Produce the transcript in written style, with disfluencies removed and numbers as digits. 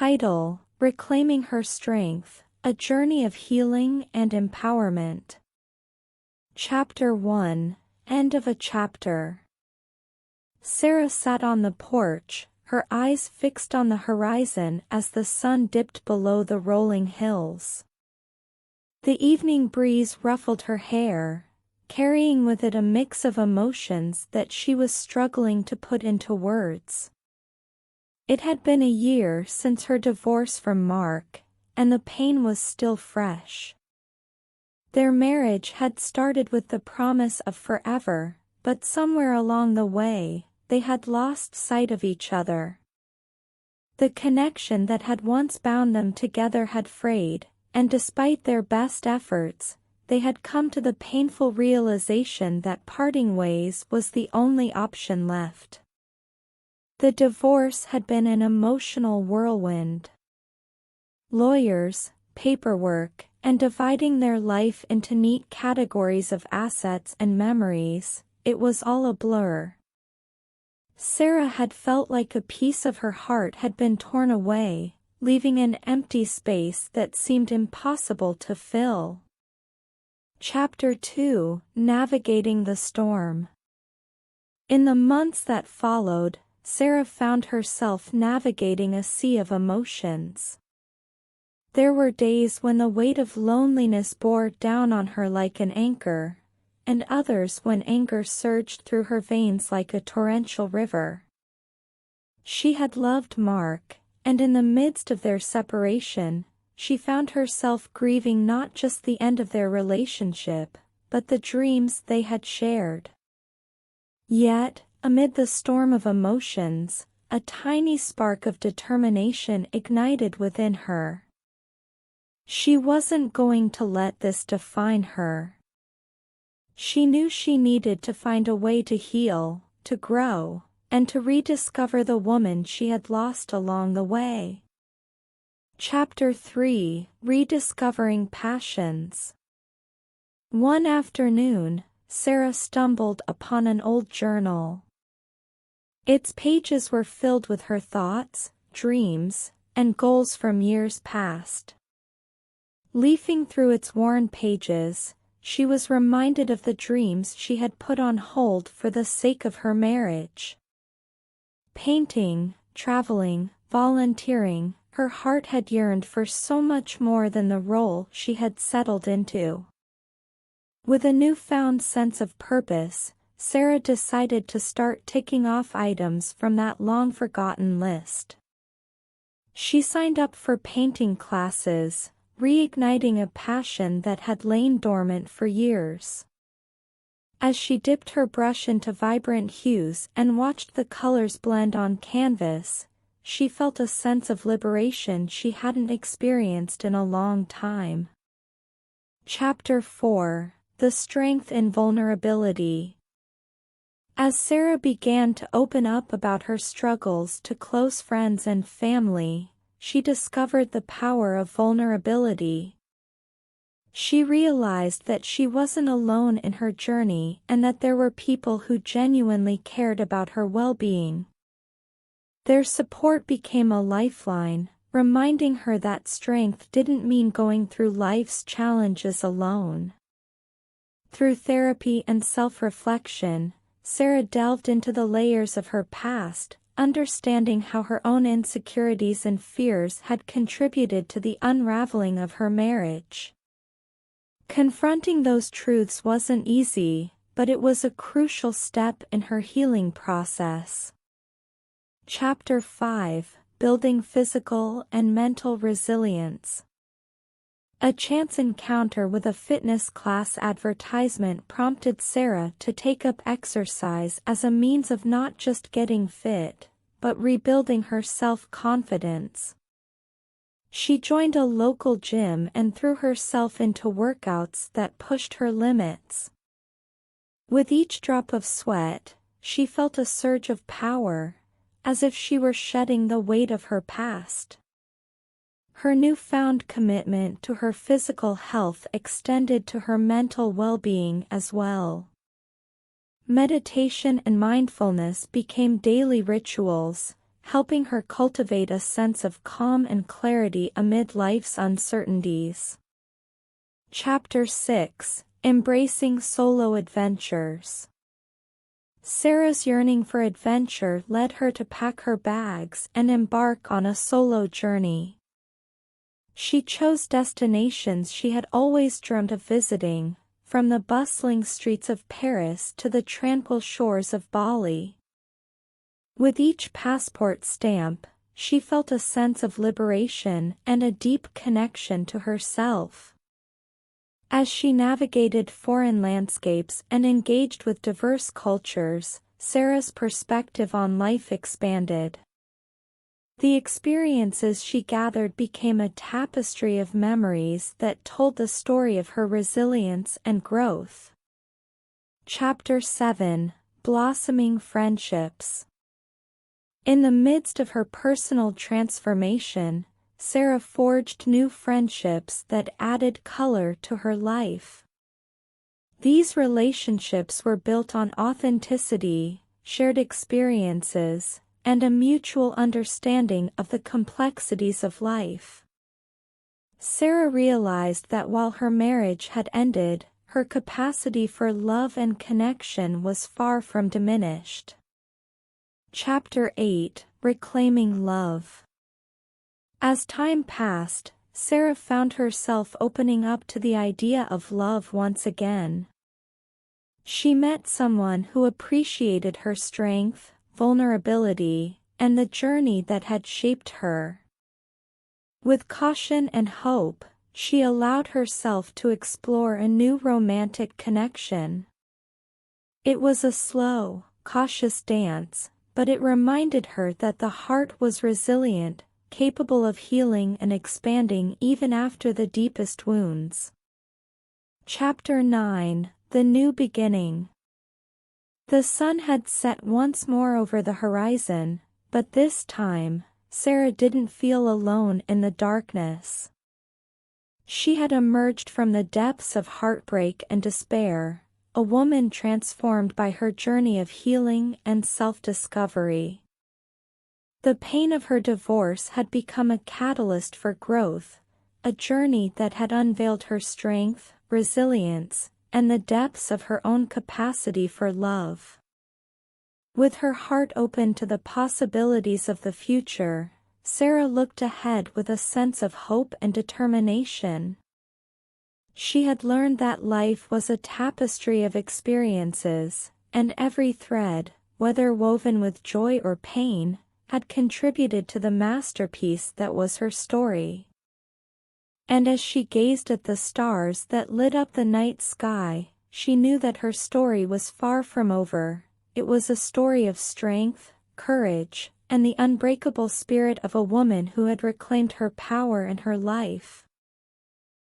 Title: Reclaiming Her Strength, A Journey of Healing and Empowerment. Chapter 1, End of a Chapter. Sarah sat on the porch, her eyes fixed on the horizon as the sun dipped below the rolling hills. The evening breeze ruffled her hair, carrying with it a mix of emotions that she was struggling to put into words. It had been a year since her divorce from Mark, and the pain was still fresh. Their marriage had started with the promise of forever, but somewhere along the way, they had lost sight of each other. The connection that had once bound them together had frayed, and despite their best efforts, they had come to the painful realization that parting ways was the only option left. The divorce had been an emotional whirlwind. Lawyers, paperwork, and dividing their life into neat categories of assets and memories, it was all a blur. Sarah had felt like a piece of her heart had been torn away, leaving an empty space that seemed impossible to fill. Chapter 2, Navigating the Storm. In the months that followed, Sarah found herself navigating a sea of emotions. There were days when the weight of loneliness bore down on her like an anchor, and others when anger surged through her veins like a torrential river. She had loved Mark, and in the midst of their separation, she found herself grieving not just the end of their relationship, but the dreams they had shared. Yet, amid the storm of emotions, a tiny spark of determination ignited within her. She wasn't going to let this define her. She knew she needed to find a way to heal, to grow, and to rediscover the woman she had lost along the way. Chapter 3, Rediscovering Passions. One afternoon, Sarah stumbled upon an old journal. Its pages were filled with her thoughts, dreams, and goals from years past. Leafing through its worn pages, she was reminded of the dreams she had put on hold for the sake of her marriage. Painting, traveling, volunteering, her heart had yearned for so much more than the role she had settled into. With a newfound sense of purpose, Sarah decided to start ticking off items from that long-forgotten list. She signed up for painting classes, reigniting a passion that had lain dormant for years. As she dipped her brush into vibrant hues and watched the colors blend on canvas, she felt a sense of liberation she hadn't experienced in a long time. Chapter 4, The Strength in Vulnerability. As Sarah began to open up about her struggles to close friends and family, she discovered the power of vulnerability. She realized that she wasn't alone in her journey and that there were people who genuinely cared about her well-being. Their support became a lifeline, reminding her that strength didn't mean going through life's challenges alone. Through therapy and self-reflection, Sarah delved into the layers of her past, understanding how her own insecurities and fears had contributed to the unraveling of her marriage. Confronting those truths wasn't easy, but it was a crucial step in her healing process. Chapter 5, Building Physical and Mental Resilience. A chance encounter with a fitness class advertisement prompted Sarah to take up exercise as a means of not just getting fit, but rebuilding her self-confidence. She joined a local gym and threw herself into workouts that pushed her limits. With each drop of sweat, she felt a surge of power, as if she were shedding the weight of her past. Her newfound commitment to her physical health extended to her mental well-being as well. Meditation and mindfulness became daily rituals, helping her cultivate a sense of calm and clarity amid life's uncertainties. Chapter 6: Embracing Solo Adventures. Sarah's yearning for adventure led her to pack her bags and embark on a solo journey. She chose destinations she had always dreamed of visiting, from the bustling streets of Paris to the tranquil shores of Bali. With each passport stamp, she felt a sense of liberation and a deep connection to herself. As she navigated foreign landscapes and engaged with diverse cultures, Sarah's perspective on life expanded. The experiences she gathered became a tapestry of memories that told the story of her resilience and growth. Chapter 7: Blossoming Friendships. In the midst of her personal transformation, Sarah forged new friendships that added color to her life. These relationships were built on authenticity, shared experiences, and a mutual understanding of the complexities of life. Sarah realized that while her marriage had ended, her capacity for love and connection was far from diminished. Chapter 8: Reclaiming Love. As time passed, Sarah found herself opening up to the idea of love once again. She met someone who appreciated her strength, vulnerability, and the journey that had shaped her. With caution and hope, she allowed herself to explore a new romantic connection. It was a slow, cautious dance, but it reminded her that the heart was resilient, capable of healing and expanding even after the deepest wounds. Chapter 9: The New Beginning. The sun had set once more over the horizon, but this time, Sarah didn't feel alone in the darkness. She had emerged from the depths of heartbreak and despair, a woman transformed by her journey of healing and self-discovery. The pain of her divorce had become a catalyst for growth, a journey that had unveiled her strength, resilience, and the depths of her own capacity for love. With her heart open to the possibilities of the future, Sarah looked ahead with a sense of hope and determination. She had learned that life was a tapestry of experiences, and every thread, whether woven with joy or pain, had contributed to the masterpiece that was her story. And as she gazed at the stars that lit up the night sky, she knew that her story was far from over. It was a story of strength, courage, and the unbreakable spirit of a woman who had reclaimed her power in her life.